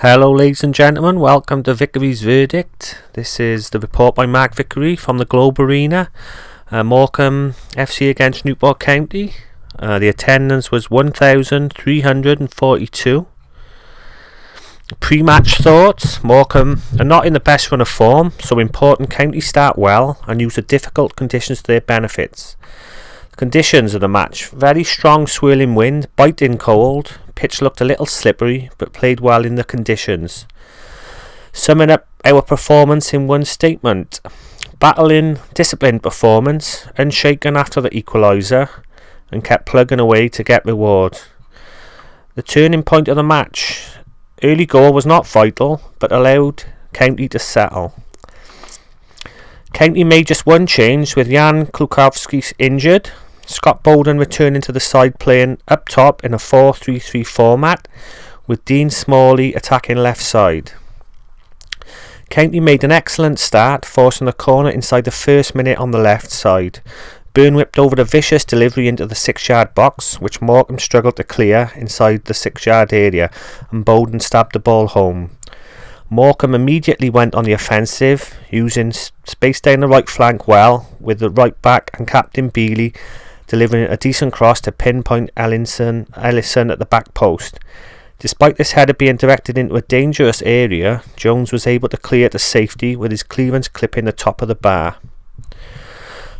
Hello ladies and gentlemen, welcome to Vickery's Verdict. This is the report by Mark Vickery from the Globe Arena. Morecambe FC against Newport County. The attendance was 1,342. Pre-match thoughts. Morecambe are not in the best run of form, so important County start well and use the difficult conditions to their benefits. Conditions of the match: very strong swirling wind, biting cold. Pitch looked a little slippery, but played well in the conditions. Summing up our performance in one statement: battling, disciplined performance, unshaken after the equaliser, and kept plugging away to get reward. The turning point of the match: early goal was not vital, but allowed County to settle. County made just one change, with Jan Klukowski injured. Scott Bowden returning to the side, playing up top in a 4-3-3 format, with Dean Smalley attacking left side. County made an excellent start, forcing a corner inside the first minute on the left side. Byrne whipped over a vicious delivery into the 6-yard box, which Morecambe struggled to clear inside the 6-yard area, and Bowden stabbed the ball home. Morecambe immediately went on the offensive, using space down the right flank well, with the right back and Captain Bealey delivering a decent cross to pinpoint Ellison at the back post. Despite this header being directed into a dangerous area, Jones was able to clear to safety, with his clearance clipping the top of the bar.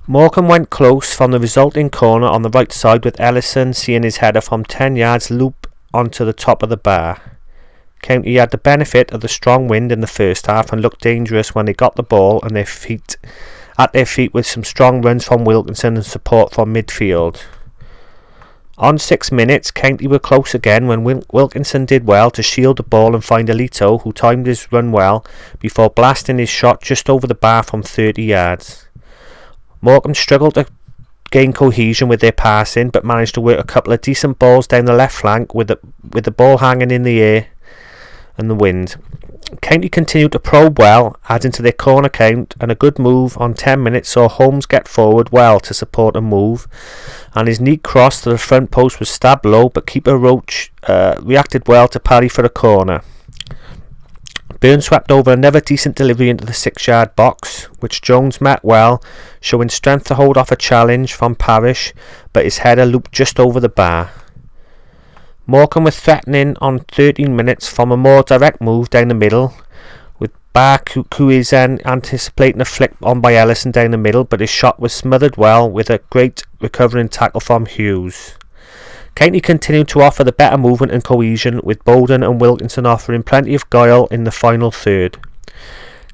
Morecambe went close from the resulting corner on the right side, with Ellison seeing his header from 10 yards loop onto the top of the bar. County had the benefit of the strong wind in the first half and looked dangerous when they got the ball and at their feet, with some strong runs from Wilkinson and support from midfield. On 6 minutes, County were close again when Wilkinson did well to shield the ball and find Alito, who timed his run well before blasting his shot just over the bar from 30 yards. Morecambe struggled to gain cohesion with their passing, but managed to work a couple of decent balls down the left flank with the ball hanging in the air and the wind. County continued to probe well, adding to their corner count, and a good move on 10 minutes saw Holmes get forward well to support a move, and his neat cross to the front post was stabbed low, but keeper Roach reacted well to parry for a corner. Byrne swept over another decent delivery into the 6-yard box, which Jones met well, showing strength to hold off a challenge from Parrish, but his header looped just over the bar. Morecambe was threatening on 13 minutes from a more direct move down the middle, with Bar Kuizen anticipating a flick on by Ellison down the middle, but his shot was smothered well with a great recovering tackle from Hughes. County continued to offer the better movement and cohesion, with Bowden and Wilkinson offering plenty of guile in the final third.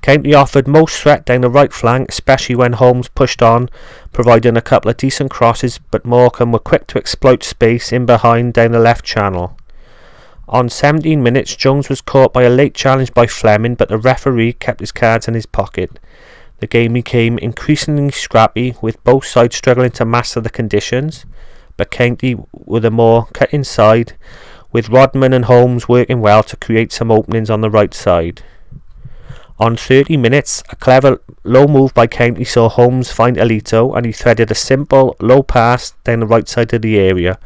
County offered most threat down the right flank, especially when Holmes pushed on, providing a couple of decent crosses, but Morecambe were quick to exploit space in behind down the left channel. On 17 minutes, Jones was caught by a late challenge by Fleming, but the referee kept his cards in his pocket. The game became increasingly scrappy, with both sides struggling to master the conditions, but County were the more cut inside, with Rodman and Holmes working well to create some openings on the right side. On 30 minutes, a clever low move by County saw Holmes find Alito, and he threaded a simple low pass down the right side of the area.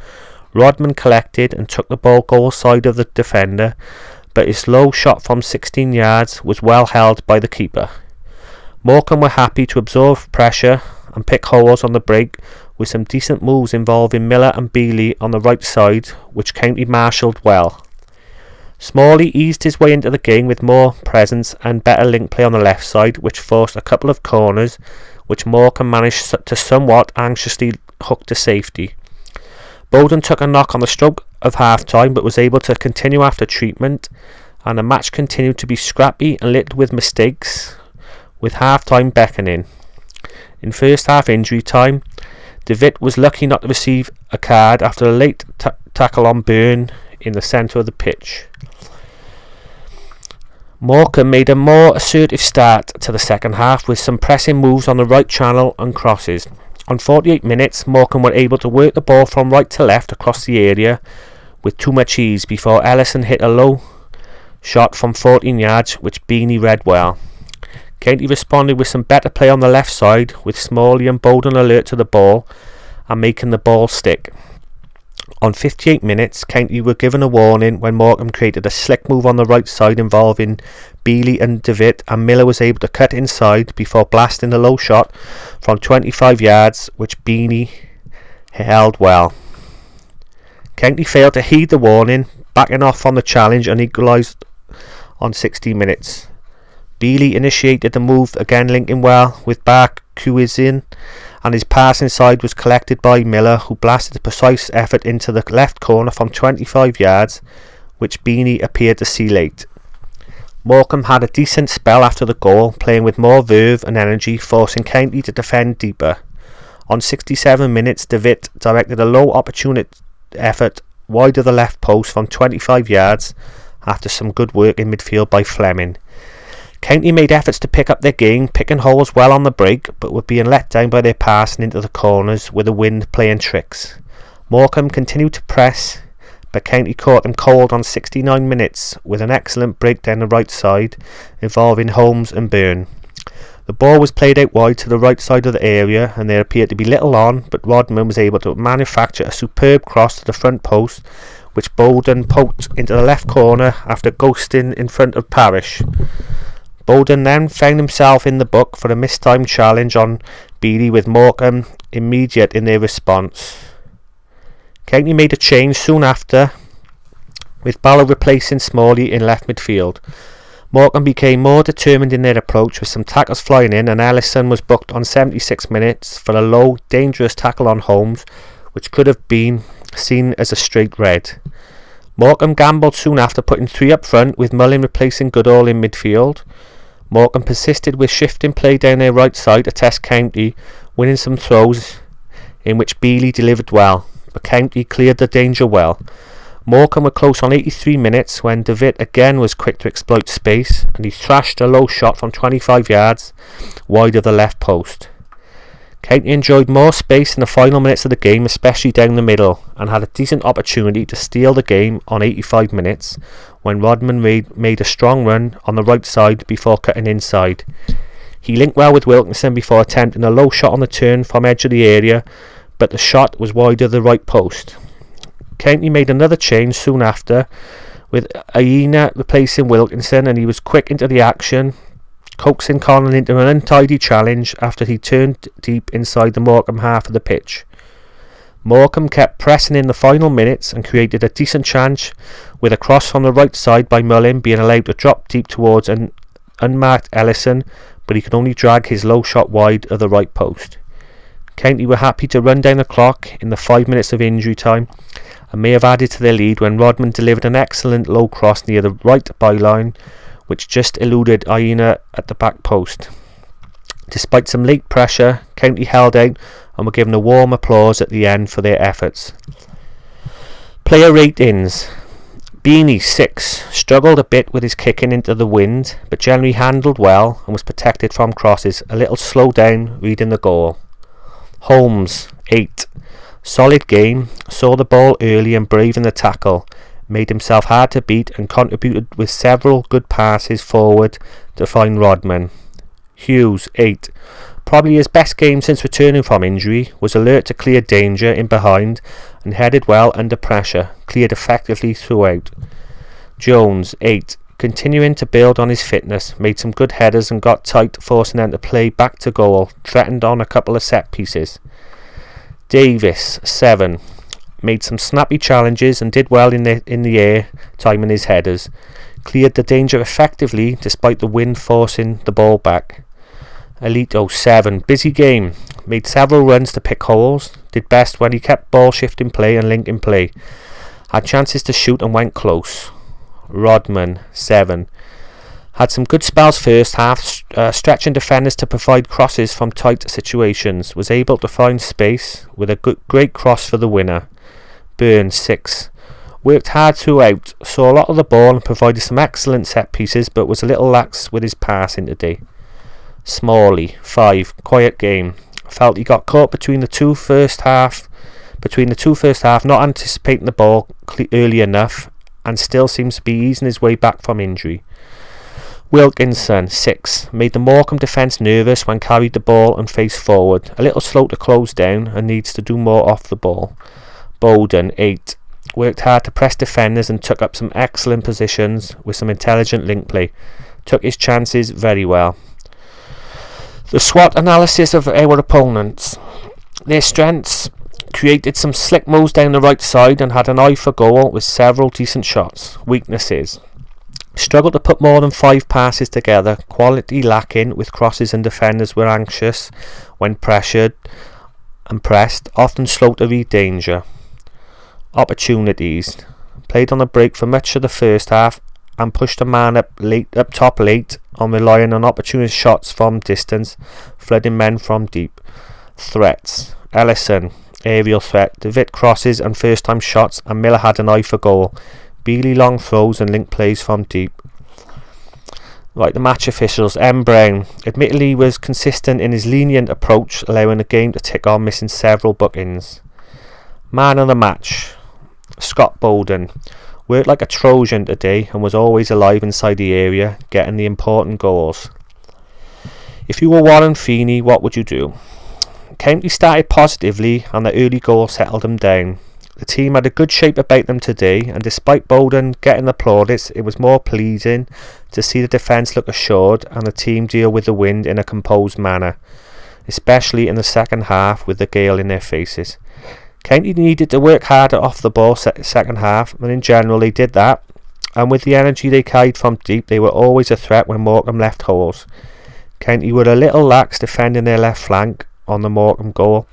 Rodman collected and took the ball goal side of the defender, but his low shot from 16 yards was well held by the keeper. Morecambe were happy to absorb pressure and pick holes on the break, with some decent moves involving Miller and Bealey on the right side, which County marshalled well. Smalley eased his way into the game with more presence and better link play on the left side, which forced a couple of corners, which Morecambe managed to somewhat anxiously hook to safety. Bowden took a knock on the stroke of half-time, but was able to continue after treatment, and the match continued to be scrappy and littered with mistakes, with half-time beckoning. In first half injury time, DeVitt was lucky not to receive a card after a late tackle on Byrne in the centre of the pitch. Morecambe made a more assertive start to the second half, with some pressing moves on the right channel and crosses. On 48 minutes, Morecambe were able to work the ball from right to left across the area with too much ease before Ellison hit a low shot from 14 yards, which Beanie read well. County responded with some better play on the left side, with Smalley and Bowden alert to the ball and making the ball stick. On 58 minutes, County were given a warning when Morecambe created a slick move on the right side involving Bealey and DeVitt, and Miller was able to cut inside before blasting a low shot from 25 yards, which Beanie held well. County failed to heed the warning, backing off on the challenge and equalised on 60 minutes. Bealey initiated the move, again linking well with Barcuizin, and his pass inside was collected by Miller, who blasted a precise effort into the left corner from 25 yards, which Beanie appeared to see late. Morecambe had a decent spell after the goal, playing with more verve and energy, forcing County to defend deeper. On 67 minutes, DeVitt directed a low opportunity effort wide of the left post from 25 yards after some good work in midfield by Fleming. County made efforts to pick up their game, picking holes well on the break, but were being let down by their passing into the corners with the wind playing tricks. Morecambe continued to press, but County caught them cold on 69 minutes with an excellent break down the right side involving Holmes and Byrne. The ball was played out wide to the right side of the area and there appeared to be little on, but Rodman was able to manufacture a superb cross to the front post, which Bowden poked into the left corner after ghosting in front of Parrish. Bowden then found himself in the book for a mistimed challenge on Bealey, with Morecambe immediate in their response. County made a change soon after, with Barrow replacing Smalley in left midfield. Morecambe became more determined in their approach, with some tackles flying in, and Ellison was booked on 76 minutes for a low, dangerous tackle on Holmes, which could have been seen as a straight red. Morecambe gambled soon after, putting 3 up front, with Mullin replacing Goodall in midfield. Morecambe persisted with shifting play down their right side to test County, winning some throws in which Bealey delivered well, but County cleared the danger well. Morecambe were close on 83 minutes when DeVitt again was quick to exploit space, and he thrashed a low shot from 25 yards wide of the left post. County enjoyed more space in the final minutes of the game, especially down the middle, and had a decent opportunity to steal the game on 85 minutes when Rodman made a strong run on the right side before cutting inside. He linked well with Wilkinson before attempting a low shot on the turn from edge of the area, but the shot was wide of the right post. County made another change soon after, with Aina replacing Wilkinson, and he was quick into the action, coaxing Conlon into an untidy challenge after he turned deep inside the Morecambe half of the pitch. Morecambe kept pressing in the final minutes and created a decent chance, with a cross from the right side by Mullin being allowed to drop deep towards an unmarked Ellison, but he could only drag his low shot wide of the right post. County were happy to run down the clock in the 5 minutes of injury time, and may have added to their lead when Rodman delivered an excellent low cross near the right byline, which just eluded Aina at the back post. Despite some late pressure, County held out and were given a warm applause at the end for their efforts. Player ratings. Beanie 6 struggled a bit with his kicking into the wind, but generally handled well and was protected from crosses, a little slow down reading the goal. Holmes 8. Solid game, saw the ball early and brave in the tackle, made himself hard to beat and contributed with several good passes forward to find Rodman. Hughes 8. Probably his best game since returning from injury, was alert to clear danger in behind and headed well under pressure, cleared effectively throughout. Jones 8. Continuing to build on his fitness, made some good headers and got tight, forcing them to play back to goal, threatened on a couple of set pieces. Davis 7. Made some snappy challenges and did well in the air, timing his headers. Cleared the danger effectively despite the wind forcing the ball back. Alito 7. Busy game. Made several runs to pick holes. Did best when he kept ball shifting play and linking play. Had chances to shoot and went close. Rodman 7. Had some good spells first half, stretching defenders to provide crosses from tight situations. Was able to find space with a great cross for the winner. Byrne 6. Worked hard throughout, saw a lot of the ball and provided some excellent set pieces, but was a little lax with his passing today. Smalley 5. Quiet game. Felt he got caught between the two first half, not anticipating the ball early enough, and still seems to be easing his way back from injury. Wilkinson 6. Made the Morecambe defence nervous when carried the ball and faced forward, a little slow to close down and needs to do more off the ball. Bowden, 8. Worked hard to press defenders and took up some excellent positions with some intelligent link play. Took his chances very well. The SWOT analysis of our opponents. Their strengths: created some slick moves down the right side and had an eye for goal with several decent shots. Weaknesses: struggled to put more than 5 passes together, quality lacking with crosses, and defenders were anxious when pressured and pressed, often slow to read danger. Opportunities: played on the break for much of the first half and pushed a man up top late on relying on opportunist shots from distance, flooding men from deep. Threats: Ellison, aerial threat, Devitt crosses and first time shots, and Miller had an eye for goal. Bealey long throws and link plays from deep. Right, the match officials. M. Brown admittedly was consistent in his lenient approach, allowing the game to tick on, missing several bookings. Man of the match: Scott Bowden. Worked like a Trojan today and was always alive inside the area, getting the important goals. If you were Warren Feeney, what would you do? County started positively and the early goal settled them down. The team had a good shape about them today, and despite Bowden getting the plaudits, it was more pleasing to see the defence look assured and the team deal with the wind in a composed manner, especially in the second half with the gale in their faces. County needed to work harder off the ball second half, and in general they did that, and with the energy they carried from deep, they were always a threat when Morecambe left holes. County were a little lax defending their left flank on the Morecambe goal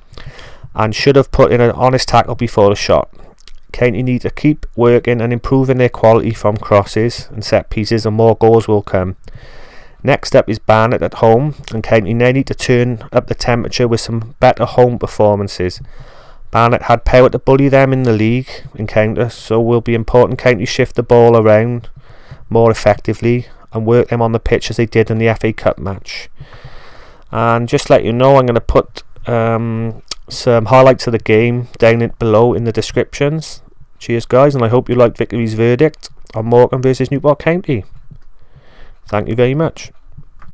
and should have put in an honest tackle before the shot. County need to keep working and improving their quality from crosses and set pieces, and more goals will come. Next up is Barnet at home, and County now need to turn up the temperature with some better home performances. Barnet had power to bully them in the league encounter, so it will be important County shift the ball around more effectively and work them on the pitch as they did in the FA Cup match. And just to let you know, I'm going to put some highlights of the game down below in the descriptions. Cheers guys, and I hope you liked Victory's verdict on Morecambe versus Newport County. Thank you very much.